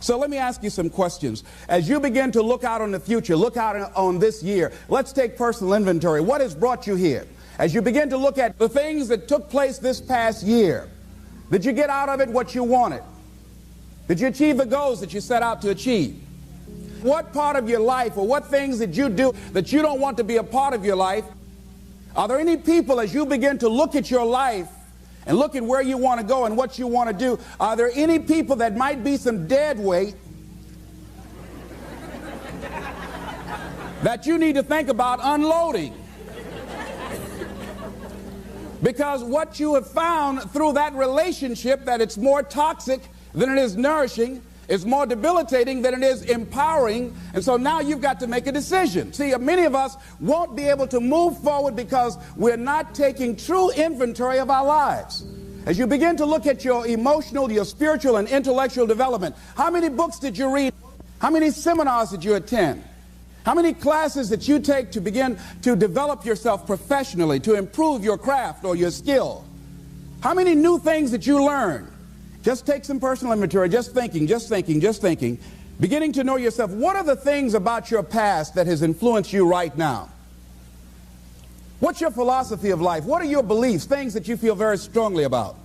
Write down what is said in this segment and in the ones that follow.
So let me ask you some questions. As you begin to look out on the future, look out on this year, let's take personal inventory. What has brought you here? As you begin to look at the things that took place this past year, did you get out of it what you wanted? Did you achieve the goals that you set out to achieve? What part of your life or what things did you do that you don't want to be a part of your life? Are there any people, as you begin to look at your life and look at where you want to go and what you want to do, are there any people that might be some dead weight that you need to think about unloading? Because what you have found through that relationship, that it's more toxic than it is nourishing, it's more debilitating than it is empowering, and so now you've got to make a decision. See, many of us won't be able to move forward because we're not taking true inventory of our lives. As you begin to look at your emotional, your spiritual, and intellectual development, how many books did you read? How many seminars did you attend? How many classes that you take to begin to develop yourself professionally, to improve your craft or your skill? How many new things that you learn? Just take some personal inventory, just thinking, beginning to know yourself. What are the things about your past that has influenced you right now? What's your philosophy of life? What are your beliefs, things that you feel very strongly about?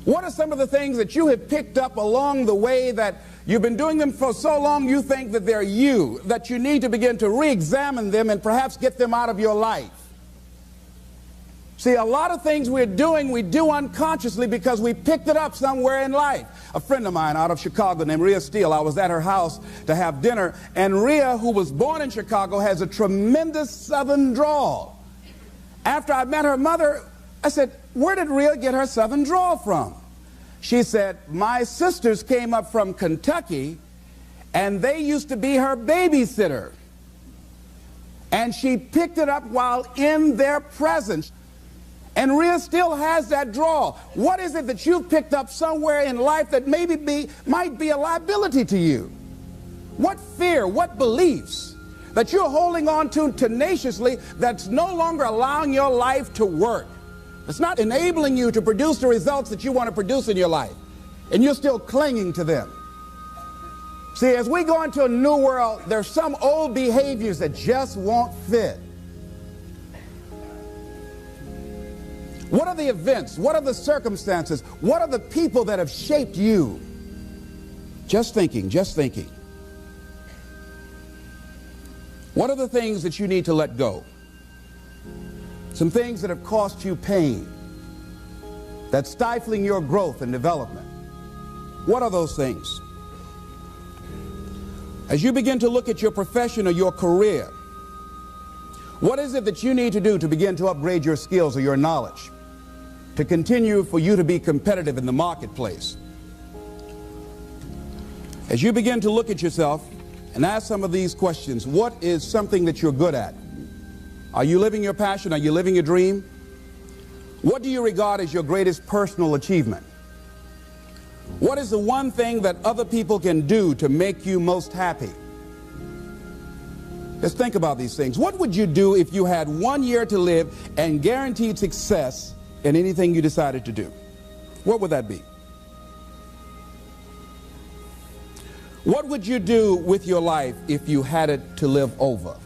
What are some of the things that you have picked up along the way that you've been doing them for so long you think that they're you, that you need to begin to re-examine them and perhaps get them out of your life? See, a lot of things we're doing, we do unconsciously because we picked it up somewhere in life. A friend of mine out of Chicago named Rhea Steele, I was at her house to have dinner, and Rhea, who was born in Chicago, has a tremendous Southern drawl. After I met her mother, I said, where did Rhea get her Southern drawl from? She said, my sisters came up from Kentucky, and they used to be her babysitter. And she picked it up while in their presence. And Rhea still has that drawl. What is it that you've picked up somewhere in life that might be a liability to you? What fear, what beliefs that you're holding on to tenaciously that's no longer allowing your life to work? It's not enabling you to produce the results that you want to produce in your life, and you're still clinging to them. See, as we go into a new world, there's some old behaviors that just won't fit. What are the events? What are the circumstances? What are the people that have shaped you? Just thinking. What are the things that you need to let go? Some things that have cost you pain, that's stifling your growth and development. What are those things? As you begin to look at your profession or your career, what is it that you need to do to begin to upgrade your skills or your knowledge, to continue for you to be competitive in the marketplace? As you begin to look at yourself and ask some of these questions, what is something that you're good at? Are you living your passion? Are you living your dream? What do you regard as your greatest personal achievement? What is the one thing that other people can do to make you most happy? Just think about these things. What would you do if you had 1 year to live and guaranteed success in anything you decided to do? What would that be? What would you do with your life if you had it to live over?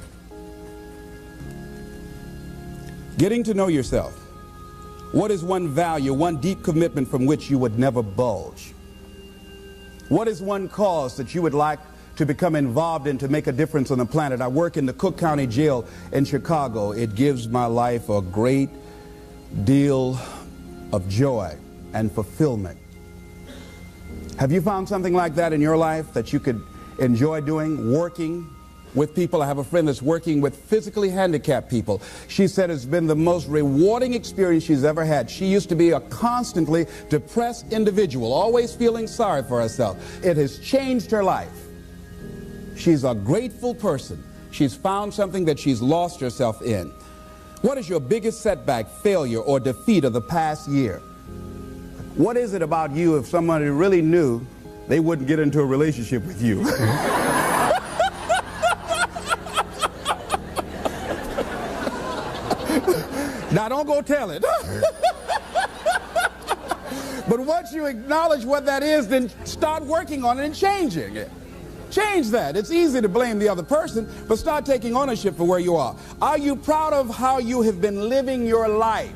Getting to know yourself. What is one value, one deep commitment from which you would never bulge? What is one cause that you would like to become involved in to make a difference on the planet? I work in the Cook County Jail in Chicago. It gives my life a great deal of joy and fulfillment. Have you found something like that in your life that you could enjoy doing, working with people? I have a friend that's working with physically handicapped people. She said it's been the most rewarding experience she's ever had. She used to be a constantly depressed individual, always feeling sorry for herself. It has changed her life. She's a grateful person. She's found something that she's lost herself in. What is your biggest setback, failure, or defeat of the past year? What is it about you, if somebody really knew, they wouldn't get into a relationship with you? Now, don't go tell it. But once you acknowledge what that is, then start working on it and changing it. Change that. It's easy to blame the other person, but start taking ownership for where you are. Are you proud of how you have been living your life?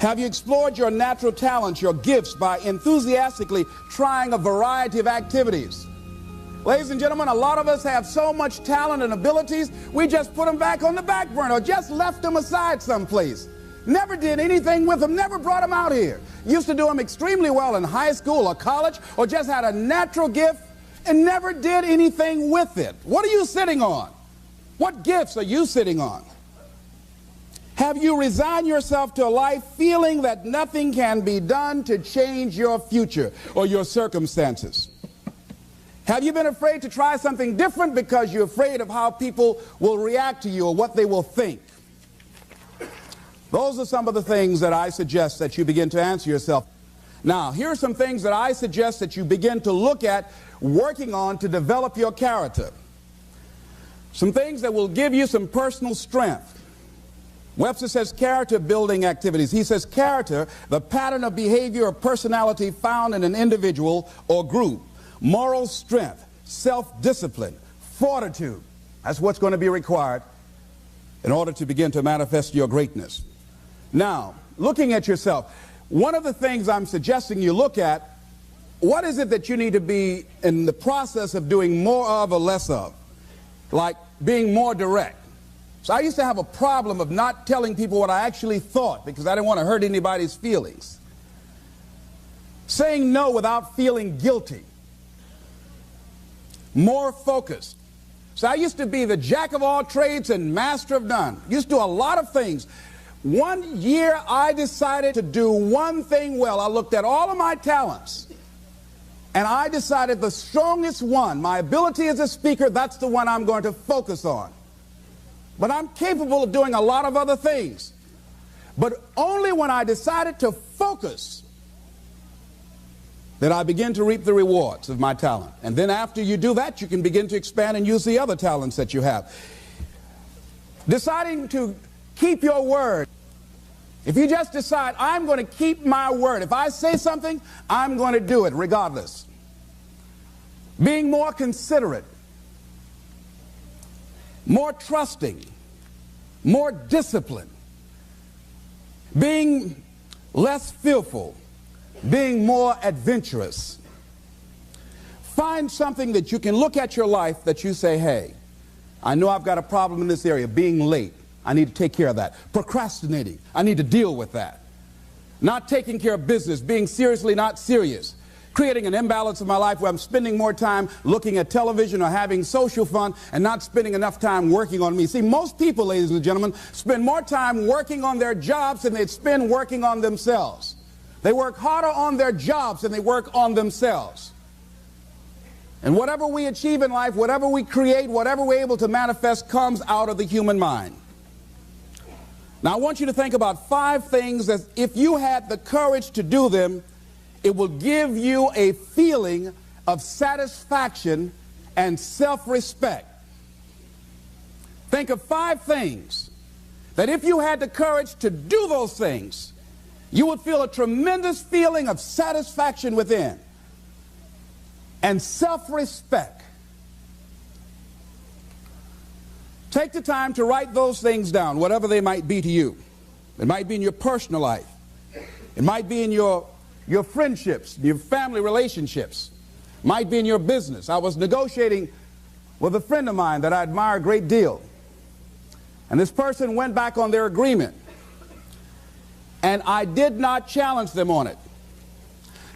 Have you explored your natural talents, your gifts, by enthusiastically trying a variety of activities? Ladies and gentlemen, a lot of us have so much talent and abilities, we just put them back on the back burner or just left them aside someplace. Never did anything with them, never brought them out here. Used to do them extremely well in high school or college, or just had a natural gift and never did anything with it. What are you sitting on? What gifts are you sitting on? Have you resigned yourself to a life feeling that nothing can be done to change your future or your circumstances? Have you been afraid to try something different because you're afraid of how people will react to you or what they will think? Those are some of the things that I suggest that you begin to answer yourself. Now, here are some things that I suggest that you begin to look at working on to develop your character. Some things that will give you some personal strength. Webster says character building activities. He says character, the pattern of behavior or personality found in an individual or group. Moral strength, self-discipline, fortitude. That's what's going to be required in order to begin to manifest your greatness. Now, looking at yourself, one of the things I'm suggesting you look at, what is it that you need to be in the process of doing more of or less of? Like being more direct. So I used to have a problem of not telling people what I actually thought because I didn't want to hurt anybody's feelings. Saying no without feeling guilty. More focused. So I used to be the jack of all trades and master of none. Used to do a lot of things. One year I decided to do one thing well. I looked at all of my talents and I decided the strongest one, my ability as a speaker, that's the one I'm going to focus on. But I'm capable of doing a lot of other things. But only when I decided to focus did I begin to reap the rewards of my talent. And then after you do that, you can begin to expand and use the other talents that you have. Deciding to keep your word. If you just decide, I'm going to keep my word. If I say something, I'm going to do it regardless. Being more considerate. More trusting, more disciplined, being less fearful, being more adventurous. Find something that you can look at your life that you say, hey, I know I've got a problem in this area, being late. I need to take care of that. Procrastinating, I need to deal with that. Not taking care of business, being seriously not serious. Creating an imbalance in my life where I'm spending more time looking at television or having social fun and not spending enough time working on me. See, most people, ladies and gentlemen, spend more time working on their jobs than they spend working on themselves. They work harder on their jobs than they work on themselves. And whatever we achieve in life, whatever we create, whatever we're able to manifest comes out of the human mind. Now, I want you to think about 5 things that if you had the courage to do them, it will give you a feeling of satisfaction and self-respect. Think of 5 things that if you had the courage to do those things, you would feel a tremendous feeling of satisfaction within and self-respect. Take the time to write those things down, whatever they might be to you. It might be in your personal life. It might be in your friendships, your family relationships, might be in your business. I was negotiating with a friend of mine that I admire a great deal. And this person went back on their agreement. And I did not challenge them on it.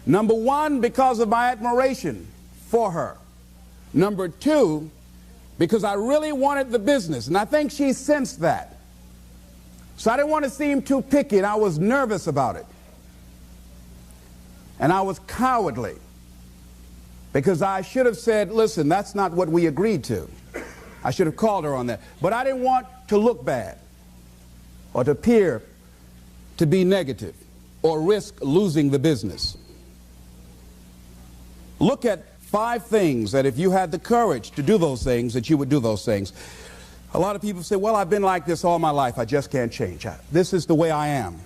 Number 1, because of my admiration for her. Number 2, because I really wanted the business. And I think she sensed that. So I didn't want to seem too picky, and I was nervous about it. And I was cowardly because I should have said, listen, that's not what we agreed to. I should have called her on that. But I didn't want to look bad or to appear to be negative or risk losing the business. Look at 5 things that if you had the courage to do those things, that you would do those things. A lot of people say, well, I've been like this all my life. I just can't change. This is the way I am.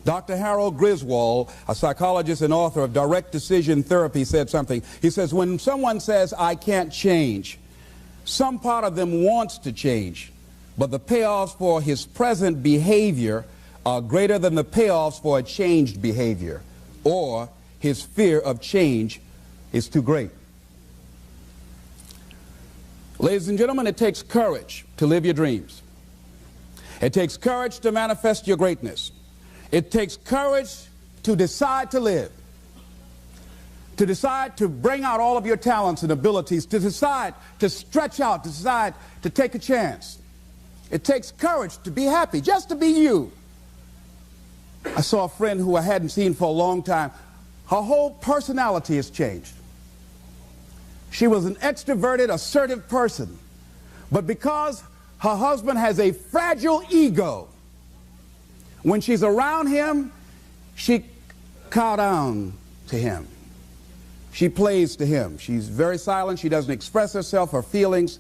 Dr. Harold Griswold, a psychologist and author of Direct Decision Therapy, said something. He says, when someone says, I can't change, some part of them wants to change, but the payoffs for his present behavior are greater than the payoffs for a changed behavior, or his fear of change is too great. Ladies and gentlemen, it takes courage to live your dreams. It takes courage to manifest your greatness. It takes courage to decide to live, to decide to bring out all of your talents and abilities, to decide to stretch out, to decide to take a chance. It takes courage to be happy, just to be you. I saw a friend who I hadn't seen for a long time. Her whole personality has changed. She was an extroverted, assertive person, but because her husband has a fragile ego, when she's around him, she cows down to him. She plays to him. She's very silent. She doesn't express herself, her feelings.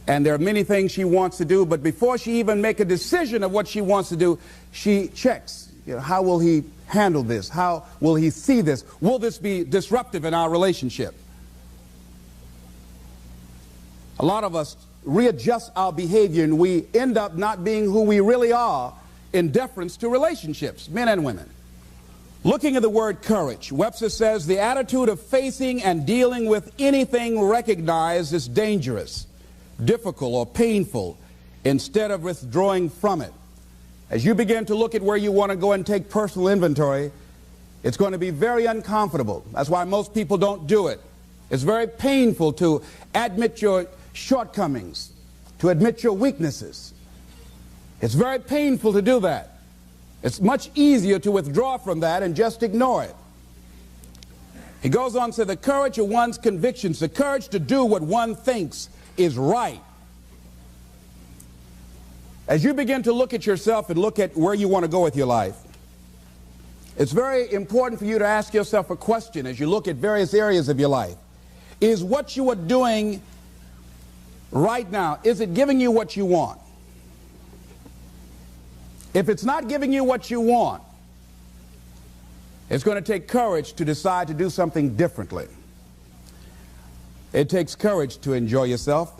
And there are many things she wants to do, but before she even makes a decision of what she wants to do, she checks. How will he handle this? How will he see this? Will this be disruptive in our relationship? A lot of us readjust our behavior and we end up not being who we really are in deference to relationships, men and women. Looking at the word courage, Webster says the attitude of facing and dealing with anything recognized as dangerous, difficult, or painful instead of withdrawing from it. As you begin to look at where you want to go and take personal inventory, it's going to be very uncomfortable. That's why most people don't do it. It's very painful to admit your shortcomings, to admit your weaknesses. It's very painful to do that. It's much easier to withdraw from that and just ignore it. He goes on to say the courage of one's convictions, the courage to do what one thinks is right. As you begin to look at yourself and look at where you want to go with your life, it's very important for you to ask yourself a question as you look at various areas of your life. Is what you are doing right now, is it giving you what you want? If it's not giving you what you want, it's going to take courage to decide to do something differently. It takes courage to enjoy yourself.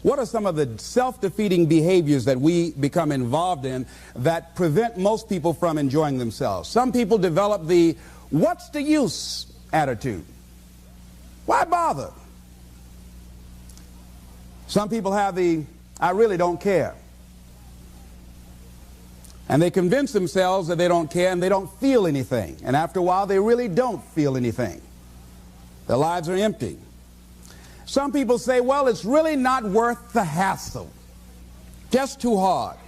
What are some of the self-defeating behaviors that we become involved in that prevent most people from enjoying themselves? Some people develop the "what's the use" attitude. Why bother? Some people have the "I really don't care." And they convince themselves that they don't care and they don't feel anything. And after a while, they really don't feel anything. Their lives are empty. Some people say, well, it's really not worth the hassle. Just too hard.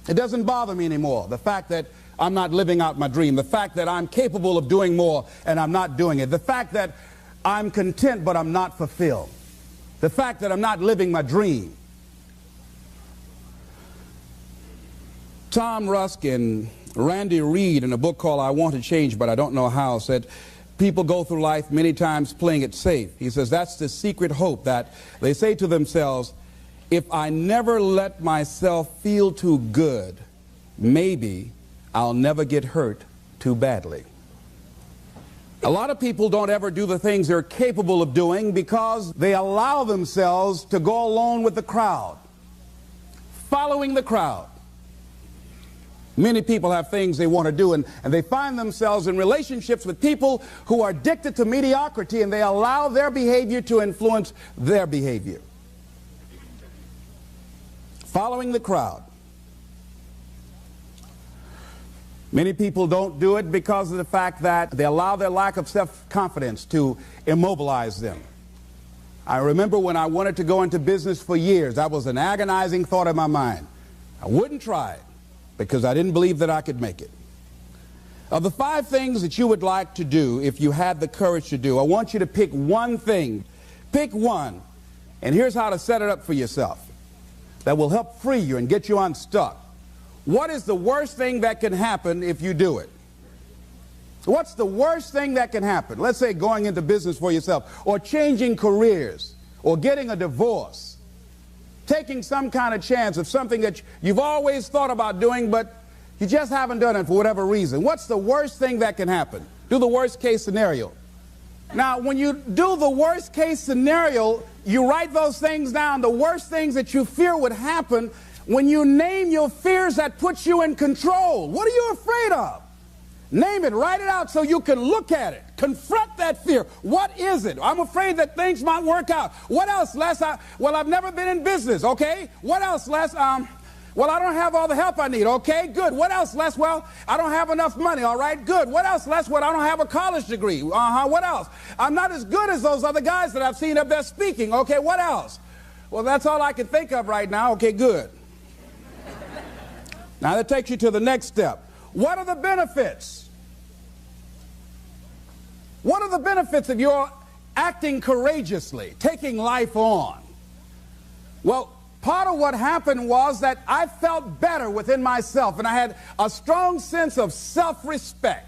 It doesn't bother me anymore. The fact that I'm not living out my dream. The fact that I'm capable of doing more and I'm not doing it. The fact that I'm content but I'm not fulfilled. The fact that I'm not living my dream. Tom Rusk and Randy Reed, in a book called I Want to Change But I Don't Know How, said people go through life many times playing it safe. He says that's the secret hope, that they say to themselves, if I never let myself feel too good, maybe I'll never get hurt too badly. A lot of people don't ever do the things they're capable of doing because they allow themselves to go along with the crowd, following the crowd. Many people have things they want to do, and they find themselves in relationships with people who are addicted to mediocrity, and they allow their behavior to influence their behavior. Following the crowd. Many people don't do it because of the fact that they allow their lack of self-confidence to immobilize them. I remember when I wanted to go into business for years, that was an agonizing thought in my mind. I wouldn't try it, because I didn't believe that I could make it. Of the 5 things that you would like to do if you had the courage to do, I want you to pick one thing. Pick one. And here's how to set it up for yourself that will help free you and get you unstuck. What is the worst thing that can happen if you do it? What's the worst thing that can happen? Let's say going into business for yourself, or changing careers, or getting a divorce. Taking some kind of chance of something that you've always thought about doing, but You just haven't done it for whatever reason. What's the worst thing that can happen? Do the worst case scenario. Now, when you do the worst case scenario, you write those things down, the worst things that you fear would happen. When you name your fears, that puts you in control. What are you afraid of? Name it, write it out so you can look at it. Confront that fear. What is it? I'm afraid that things might work out. What else, Les? Well, I've never been in business, okay? What else, Les? Well, I don't have all the help I need, okay? Good. What else, Les? Well, I don't have enough money, all right? Good. What else, Les? Well, I don't have a college degree. What else? I'm not as good as those other guys that I've seen up there speaking. Okay, what else? Well, that's all I can think of right now. Okay, good. Now that takes you to the next step. What are the benefits? What are the benefits of your acting courageously, taking life on? Well, part of what happened was that I felt better within myself, and I had a strong sense of self-respect.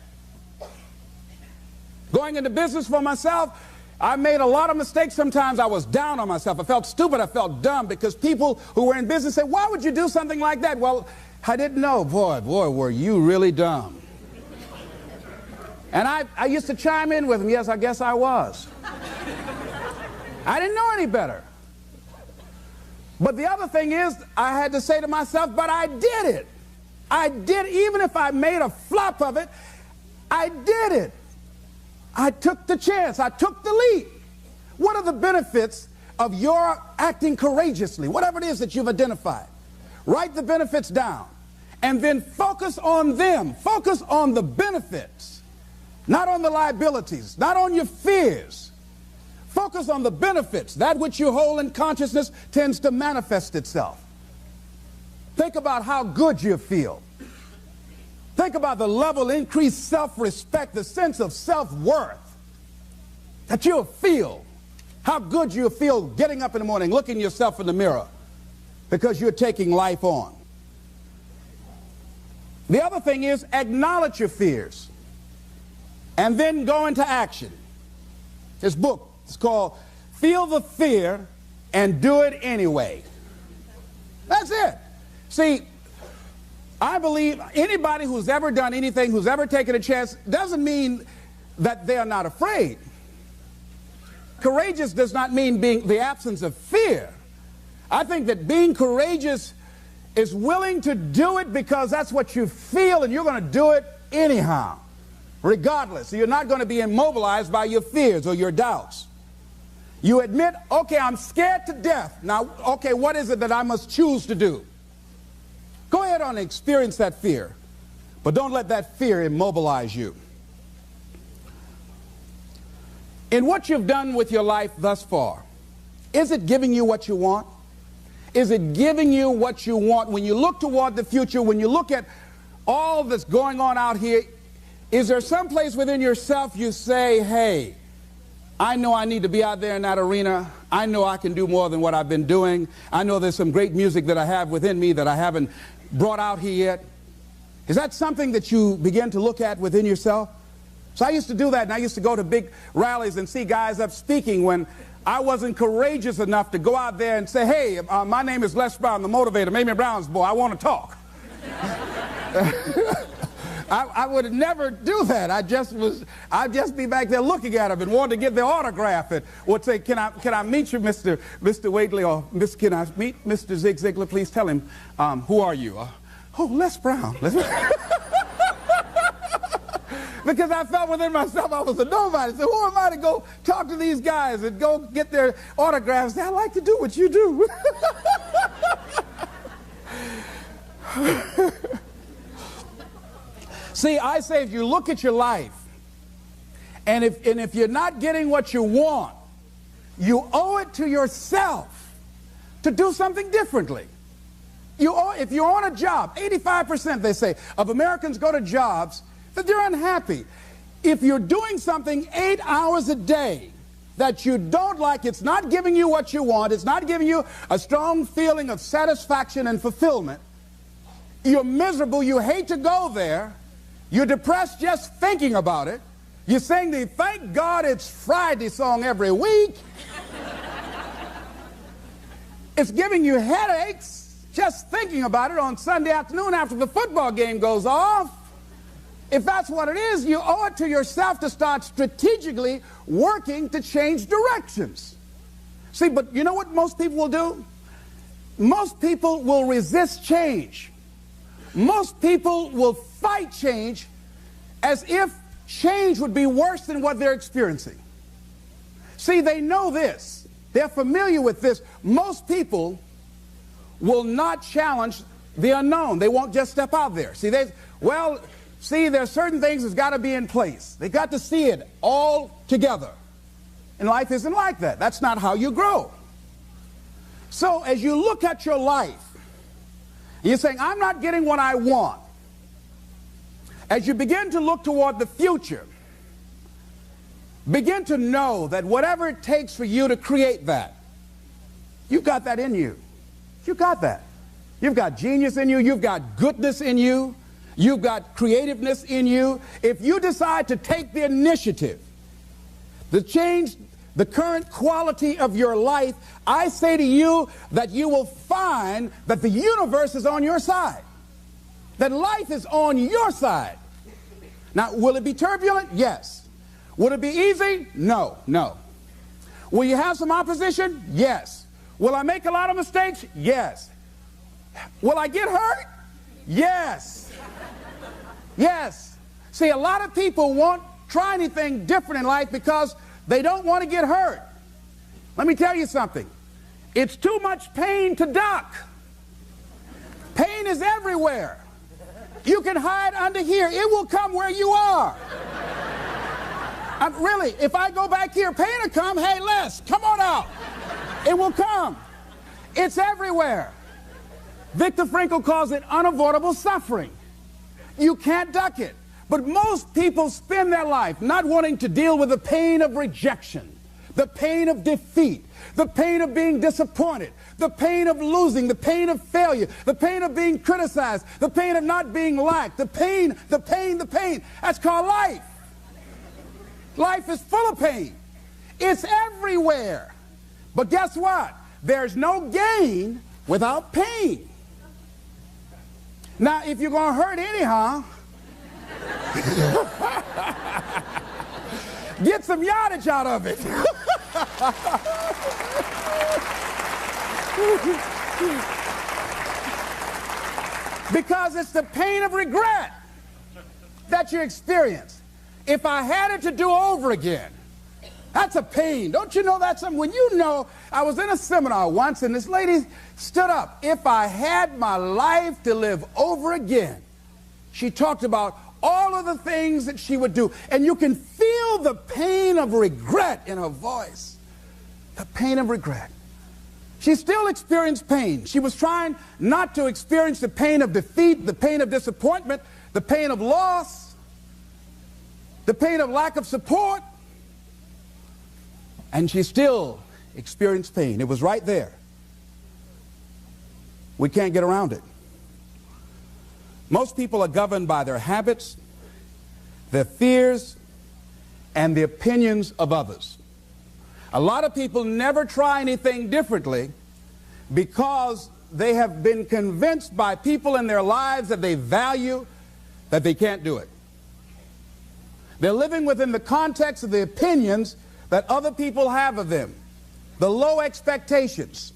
Going into business for myself, I made a lot of mistakes. Sometimes I was down on myself. I felt stupid. I felt dumb because people who were in business said, why would you do something like that? Well, I didn't know. Boy, were you really dumb. And I used to chime in with them. Yes, I guess I was. I didn't know any better. But the other thing is, I had to say to myself, but I did it. I did, even if I made a flop of it, I did it. I took the chance. I took the leap. What are the benefits of your acting courageously? Whatever it is that you've identified. Write the benefits down. And then focus on them. Focus on the benefits. Not on the liabilities. Not on your fears. Focus on the benefits. That which you hold in consciousness tends to manifest itself. Think about how good you feel. Think about the level of increased self-respect, the sense of self-worth that you'll feel. How good you'll feel getting up in the morning, looking yourself in the mirror because you're taking life on. The other thing is acknowledge your fears and then go into action. This book is called Feel the Fear and Do It Anyway. That's it. See, I believe anybody who's ever done anything, who's ever taken a chance, doesn't mean that they are not afraid. Courageous does not mean being the absence of fear. I think that being courageous is willing to do it because that's what you feel and you're going to do it anyhow, regardless. So you're not going to be immobilized by your fears or your doubts. You admit, okay, I'm scared to death. Now, okay, what is it that I must choose to do? Go ahead and experience that fear, but don't let that fear immobilize you. In what you've done with your life thus far, is it giving you what you want? Is it giving you what you want? When you look toward the future, when you look at all that's going on out here, is there some place within yourself you say, hey, I know I need to be out there in that arena. I know I can do more than what I've been doing. I know there's some great music that I have within me that I haven't brought out here yet. Is that something that you begin to look at within yourself? So I used to do that, and I used to go to big rallies and see guys up speaking when I wasn't courageous enough to go out there and say, hey, my name is Les Brown, the motivator, Mamie Brown's boy, I want to talk. I would never do that. I'd just be back there looking at them and want to get their autograph and would say, can I meet you, Mr. Waitley, or can I meet Mr. Zig Ziglar? Please tell him, who are you? Oh, Les Brown. Because I felt within myself I was a nobody. So who am I to go talk to these guys and go get their autographs? I'd like to do what you do. See, I say if you look at your life, and if you're not getting what you want, you owe it to yourself to do something differently. If you're on a job, 85%, they say, of Americans go to jobs that they're unhappy. If you're doing something 8 hours a day that you don't like, it's not giving you what you want, it's not giving you a strong feeling of satisfaction and fulfillment, you're miserable, you hate to go there, you're depressed just thinking about it. You sing the Thank God It's Friday song every week. It's giving you headaches. just thinking about it on Sunday afternoon after the football game goes off. If that's what it is, you owe it to yourself to start strategically working to change directions. See, but you know what most people will do? Most people will resist change. Most people will fight change as if change would be worse than what they're experiencing. See, they know this. They're familiar with this. Most people will not challenge the unknown. They won't just step out there. See, there's certain things that's got to be in place. They got to see it all together. And life isn't like that. That's not how you grow. So as you look at your life, you're saying, I'm not getting what I want. As you begin to look toward the future, begin to know that whatever it takes for you to create that, you've got that in you. You've got that. You've got genius in you. You've got goodness in you. You've got creativeness in you. If you decide to take the initiative to change the current quality of your life, I say to you that you will find that the universe is on your side, that life is on your side. Now, will it be turbulent? Yes. Will it be easy? No, no. Will you have some opposition? Yes. Will I make a lot of mistakes? Yes. Will I get hurt? Yes. Yes. See, a lot of people won't try anything different in life because they don't want to get hurt. Let me tell you something. It's too much pain to duck. Pain is everywhere. You can hide under here. It will come where you are. Really, if I go back here, pain will come. Hey, Les, come on out. It will come. It's everywhere. Viktor Frankl calls it unavoidable suffering. You can't duck it. But most people spend their life not wanting to deal with the pain of rejection, the pain of defeat, the pain of being disappointed, the pain of losing, the pain of failure, the pain of being criticized, the pain of not being liked, the pain. That's called life. Life is full of pain. It's everywhere. But guess what? There's no gain without pain. Now, if you're going to hurt anyhow, get some yardage out of it. Because it's the pain of regret that you experience. If I had it to do over again, that's a pain. Don't you know that's something? When you know, I was in a seminar once and this lady stood up. If I had my life to live over again, she talked about all of the things that she would do. And you can feel the pain of regret in her voice. The pain of regret. She still experienced pain. She was trying not to experience the pain of defeat, the pain of disappointment, the pain of loss, the pain of lack of support. And she still experienced pain. It was right there. We can't get around it. Most people are governed by their habits, their fears, and the opinions of others. A lot of people never try anything differently because they have been convinced by people in their lives that they value that they can't do it. They're living within the context of the opinions that other people have of them, the low expectations.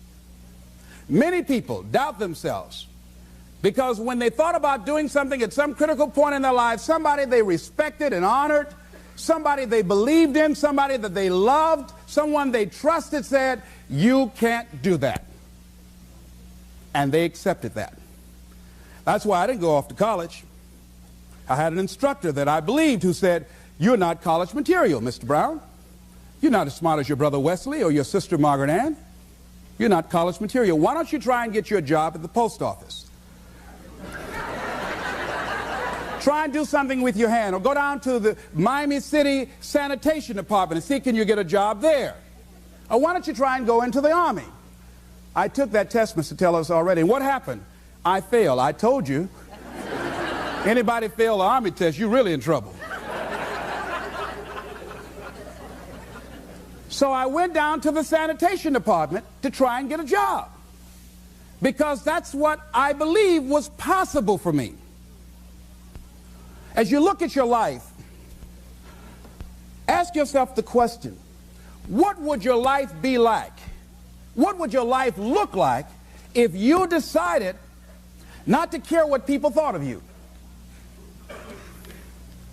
Many people doubt themselves because when they thought about doing something at some critical point in their lives, somebody they respected and honored, somebody they believed in, somebody that they loved, someone they trusted said, you can't do that. And they accepted that. That's why I didn't go off to college. I had an instructor that I believed who said, you're not college material, Mr. Brown. You're not as smart as your brother Wesley or your sister Margaret Ann. You're not college material. Why don't you try and get you a job at the post office? Try and do something with your hand, or go down to the Miami City Sanitation Department and see can you get a job there. Or why don't you try and go into the Army? I took that test, Mr. Tellers, already. And what happened? I failed. I told you. Anybody fail the Army test, you're really in trouble. So I went down to the sanitation department to try and get a job. because that's what I believe was possible for me. As you look at your life, ask yourself the question, what would your life be like? What would your life look like if you decided not to care what people thought of you?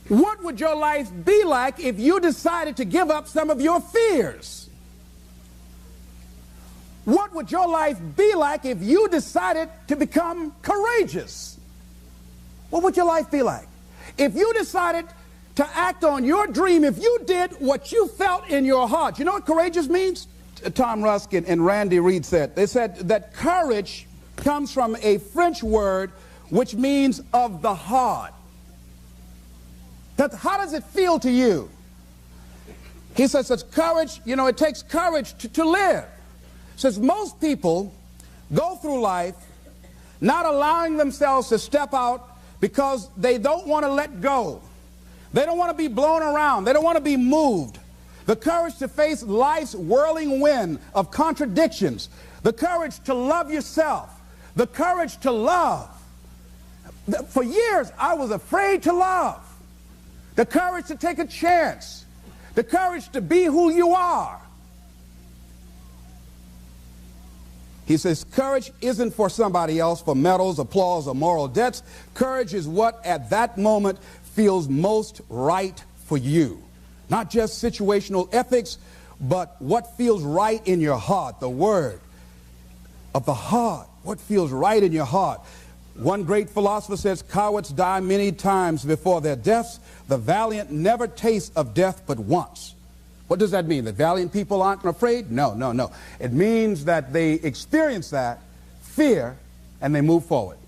What would your life be like if you decided to give up some of your fears? What would your life be like if you decided to become courageous? What would your life be like? If you decided to act on your dream, if you did what you felt in your heart. You know what courageous means? Tom Rusk and Randy Reed said. They said that courage comes from a French word which means of the heart. How does it feel to you? He says that courage, you know, it takes courage to live. Says most people go through life not allowing themselves to step out because they don't want to let go. They don't want to be blown around. They don't want to be moved. The courage to face life's whirling wind of contradictions. The courage to love yourself. The courage to love. For years, I was afraid to love. The courage to take a chance. The courage to be who you are. He says, courage isn't for somebody else, for medals, applause, or moral debts. Courage is what at that moment feels most right for you. Not just situational ethics, but what feels right in your heart, the word of the heart, what feels right in your heart. One great philosopher says, cowards die many times before their deaths. The valiant never taste of death but once. What does that mean? That valiant people aren't afraid? No, no, no. It means that they experience that fear and they move forward.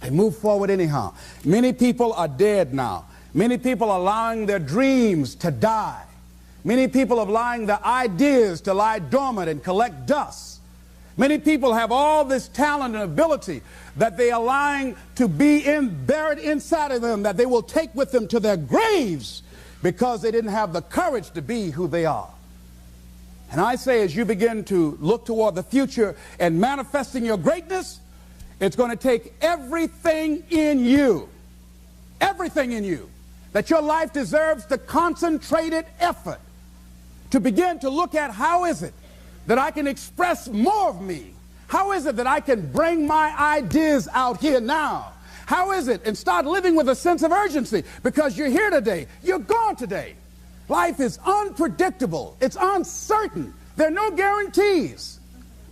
They move forward anyhow. Many people are dead now. Many people are allowing their dreams to die. Many people are allowing their ideas to lie dormant and collect dust. Many people have all this talent and ability that they are allowing to be buried inside of them, that they will take with them to their graves because they didn't have the courage to be who they are. And I say, as you begin to look toward the future and manifesting your greatness, it's going to take everything in you, that your life deserves the concentrated effort to begin to look at how is it that I can express more of me? How is it that I can bring my ideas out here now? How is it? And start living with a sense of urgency, because you're here today, you're gone today. Life is unpredictable. It's uncertain. There are no guarantees.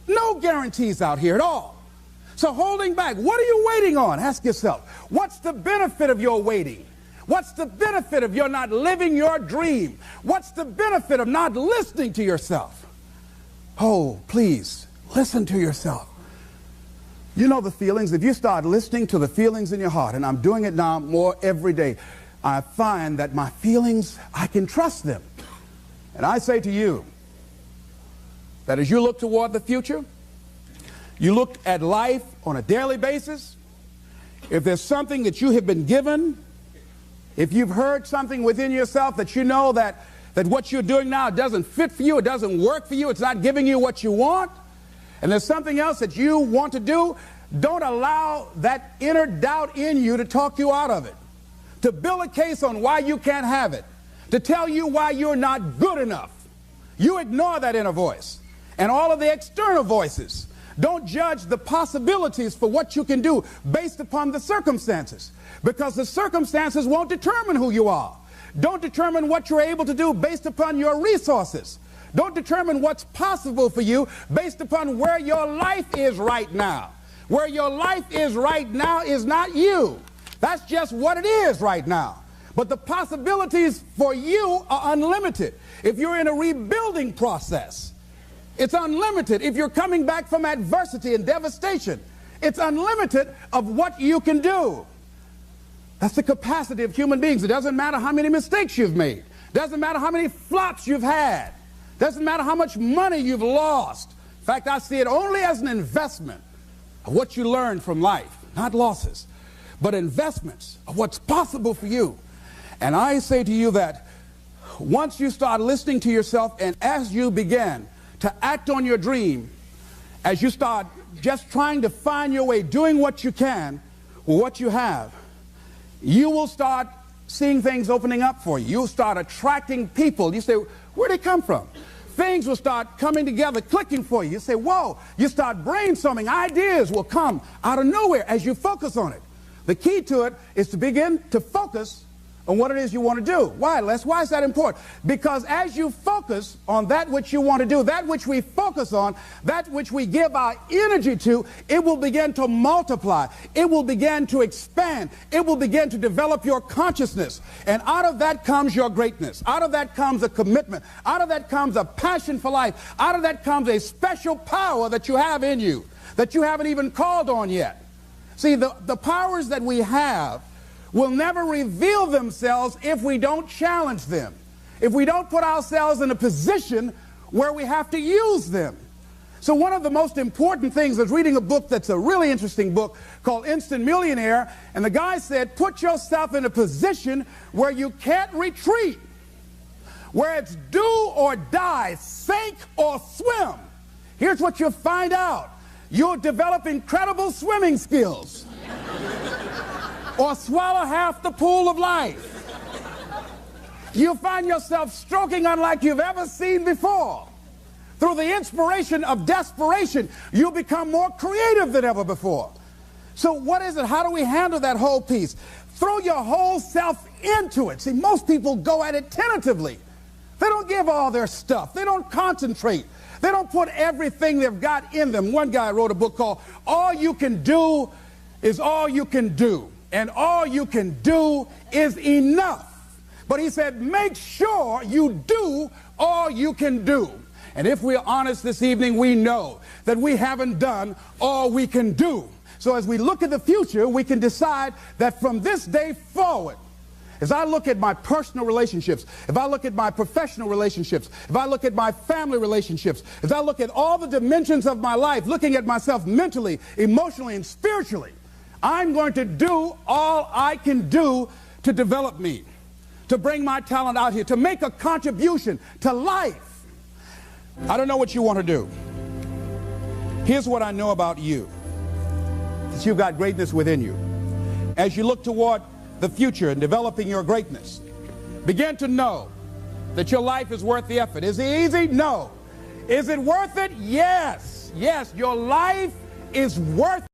No guarantees out here at all. So holding back, what are you waiting on? Ask yourself, what's the benefit of your waiting? What's the benefit of your not living your dream? What's the benefit of not listening to yourself? Oh, please, listen to yourself. You know the feelings. If you start listening to the feelings in your heart, and I'm doing it now more every day, I find that my feelings, I can trust them. And I say to you that as you look toward the future, you look at life on a daily basis, if there's something that you have been given, if you've heard something within yourself that you know that what you're doing now doesn't fit for you, it doesn't work for you, it's not giving you what you want, and there's something else that you want to do, don't allow that inner doubt in you to talk you out of it, to build a case on why you can't have it, to tell you why you're not good enough. You ignore that inner voice and all of the external voices. Don't judge the possibilities for what you can do based upon the circumstances, because the circumstances won't determine who you are. Don't determine what you're able to do based upon your resources. Don't determine what's possible for you based upon where your life is right now. Where your life is right now is not you. That's just what it is right now. But the possibilities for you are unlimited. If you're in a rebuilding process, it's unlimited. If you're coming back from adversity and devastation, it's unlimited of what you can do. That's the capacity of human beings. It doesn't matter how many mistakes you've made. It doesn't matter how many flops you've had. It doesn't matter how much money you've lost. In fact, I see it only as an investment of what you learn from life, not losses, but investments of what's possible for you. And I say to you that once you start listening to yourself, and as you begin to act on your dream, as you start just trying to find your way, doing what you can with what you have, you will start seeing things opening up for you. You'll start attracting people. You say, where'd they come from? Things will start coming together, clicking for you. You say, whoa. You start brainstorming. Ideas will come out of nowhere as you focus on it. The key to it is to begin to focus on what it is you want to do. Why, Les? Why is that important? Because as you focus on that which you want to do, that which we focus on, that which we give our energy to, it will begin to multiply. It will begin to expand. It will begin to develop your consciousness. And out of that comes your greatness. Out of that comes a commitment. Out of that comes a passion for life. Out of that comes a special power that you have in you that you haven't even called on yet. See, the powers that we have will never reveal themselves if we don't challenge them, if we don't put ourselves in a position where we have to use them. So one of the most important things is reading a book that's a really interesting book called Instant Millionaire, and the guy said, put yourself in a position where you can't retreat, where it's do or die, sink or swim. Here's what you'll find out. You'll develop incredible swimming skills. Or swallow half the pool of life. You'll find yourself stroking unlike you've ever seen before. Through the inspiration of desperation, you'll become more creative than ever before. So what is it? How do we handle that whole piece? Throw your whole self into it. See, most people go at it tentatively. They don't give all their stuff. They don't concentrate. They don't put everything they've got in them. One guy wrote a book called All You Can Do Is All You Can Do. And all you can do is enough. But he said, make sure you do all you can do. And if we're honest this evening, we know that we haven't done all we can do. So as we look at the future, we can decide that from this day forward, as I look at my personal relationships, if I look at my professional relationships, if I look at my family relationships, as I look at all the dimensions of my life, looking at myself mentally, emotionally, and spiritually, I'm going to do all I can do to develop me, to bring my talent out here, to make a contribution to life. I don't know what you want to do. Here's what I know about you, that you've got greatness within you. As you look toward the future and developing your greatness, begin to know that your life is worth the effort. Is it easy? No. Is it worth it? Yes. Yes, your life is worth it.